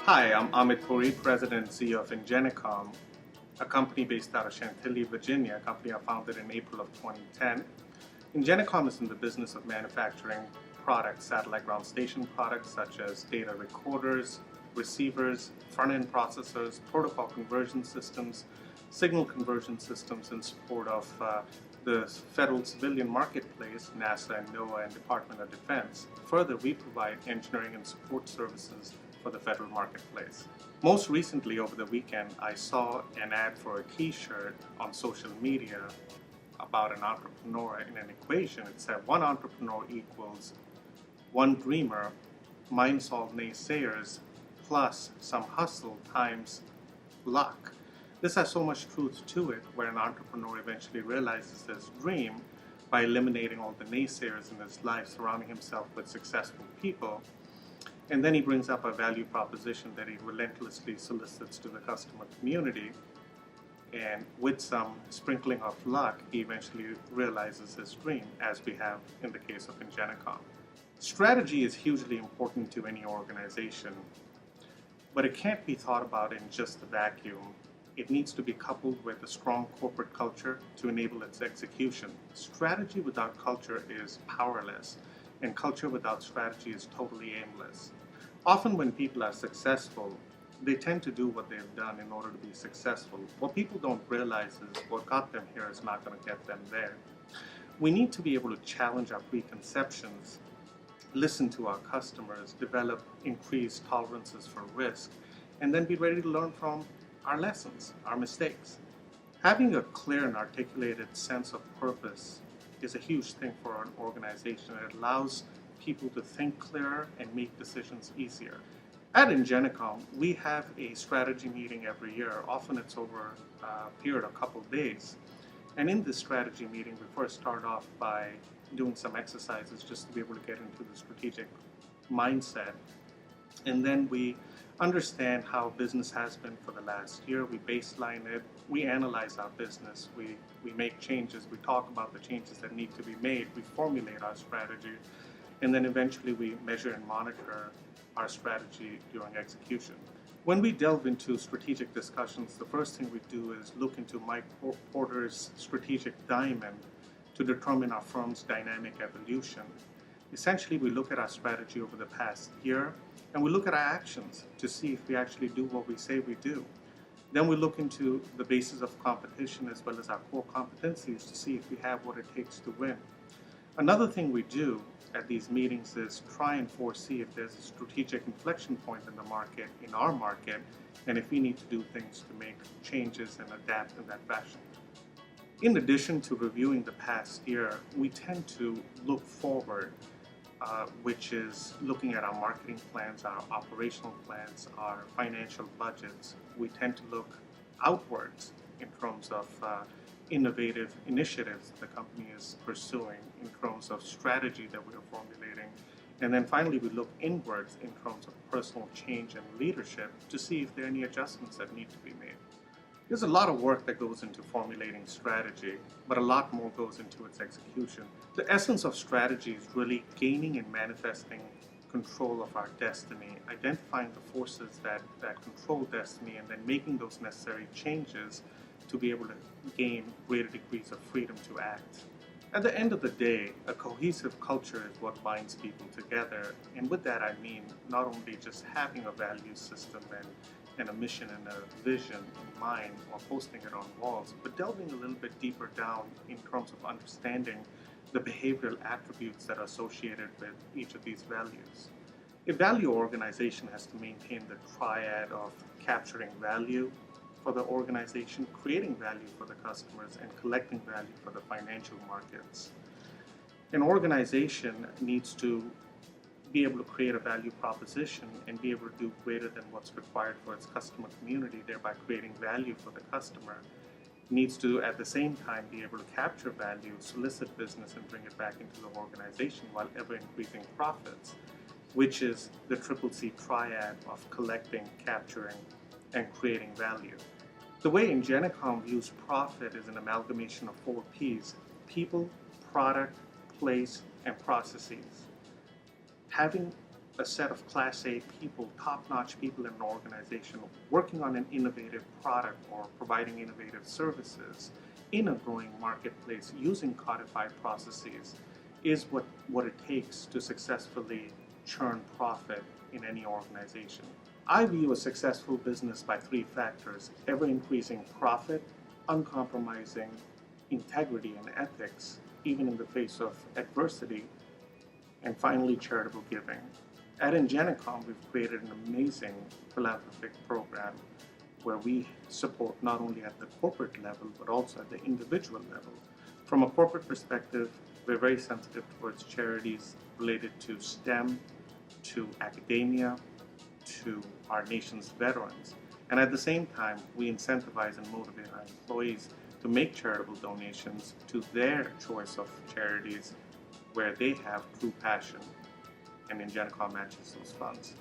Hi, I'm Amit Puri, President and CEO of Ingenicomm, a company based out of Chantilly, Virginia, a company I founded in April of 2010. Ingenicomm is in the business of manufacturing products, satellite ground station products such as data recorders, receivers, front-end processors, protocol conversion systems, signal conversion systems in support of the federal civilian marketplace, NASA and NOAA and Department of Defense. Further, we provide engineering and support services for the federal marketplace. Most recently, over the weekend, I saw an ad for a t-shirt on social media about an entrepreneur in an equation. It said one entrepreneur equals one dreamer minus all naysayers plus some hustle times luck. This has so much truth to it, where an entrepreneur eventually realizes his dream by eliminating all the naysayers in his life, surrounding himself with successful people. And then he brings up a value proposition that he relentlessly solicits to the customer community. And with some sprinkling of luck, he eventually realizes his dream, as we have in the case of Ingenicomm. Strategy is hugely important to any organization, but it can't be thought about in just a vacuum. It needs to be coupled with a strong corporate culture to enable its execution. Strategy without culture is powerless, and culture without strategy is totally aimless. Often when people are successful, they tend to do what they've done in order to be successful. What people don't realize is what got them here is not going to get them there. We need to be able to challenge our preconceptions, listen to our customers, develop increased tolerances for risk, and then be ready to learn from our lessons, our mistakes. Having a clear and articulated sense of purpose is a huge thing for an organization. It allows people to think clearer and make decisions easier. At Ingenicomm, we have a strategy meeting every year. Often it's over a period of a couple of days. And in this strategy meeting, we first start off by doing some exercises just to be able to get into the strategic mindset. And then we understand how business has been for the last year. We baseline it. We analyze our business. We make changes. We talk about the changes that need to be made. We formulate our strategy. And then eventually we measure and monitor our strategy during execution. When we delve into strategic discussions, the first thing we do is look into Mike Porter's strategic diamond to determine our firm's dynamic evolution. Essentially, we look at our strategy over the past year, and we look at our actions to see if we actually do what we say we do. Then we look into the basis of competition as well as our core competencies to see if we have what it takes to win. Another thing we do at these meetings is try and foresee if there's a strategic inflection point in the market, in our market, and if we need to do things to make changes and adapt in that fashion. In addition to reviewing the past year, we tend to look forward, which is looking at our marketing plans, our operational plans, our financial budgets. We tend to look outwards in terms of innovative initiatives that the company is pursuing, in terms of strategy that we are formulating. And then finally, we look inwards in terms of personal change and leadership to see if there are any adjustments that need to be made. There's a lot of work that goes into formulating strategy, but a lot more goes into its execution. The essence of strategy is really gaining and manifesting control of our destiny, identifying the forces that control destiny, and then making those necessary changes to be able to gain greater degrees of freedom to act. At the end of the day, a cohesive culture is what binds people together. And with that, I mean not only just having a value system and a mission and a vision in mind or posting it on walls, but delving a little bit deeper down in terms of understanding the behavioral attributes that are associated with each of these values. A value organization has to maintain the triad of capturing value for the organization, creating value for the customers, and collecting value for the financial markets. An organization needs to be able to create a value proposition and be able to do greater than what's required for its customer community, thereby creating value for the customer. It needs to, at the same time, be able to capture value, solicit business, and bring it back into the organization while ever increasing profits, which is the triple C triad of collecting, capturing, and creating value. The way Ingenicomm views profit is an amalgamation of 4 P's: people, product, place, and processes. Having a set of Class A people, top-notch people in an organization working on an innovative product or providing innovative services in a growing marketplace using codified processes is what it takes to successfully churn profit in any organization. I view a successful business by three factors: ever-increasing profit, uncompromising integrity and ethics, even in the face of adversity, and finally, charitable giving. At Ingenicomm, we've created an amazing philanthropic program where we support not only at the corporate level, but also at the individual level. From a corporate perspective, we're very sensitive towards charities related to STEM, to academia, to our nation's veterans. And at the same time, we incentivize and motivate our employees to make charitable donations to their choice of charities where they have true passion, and Ingenicomm matches those funds.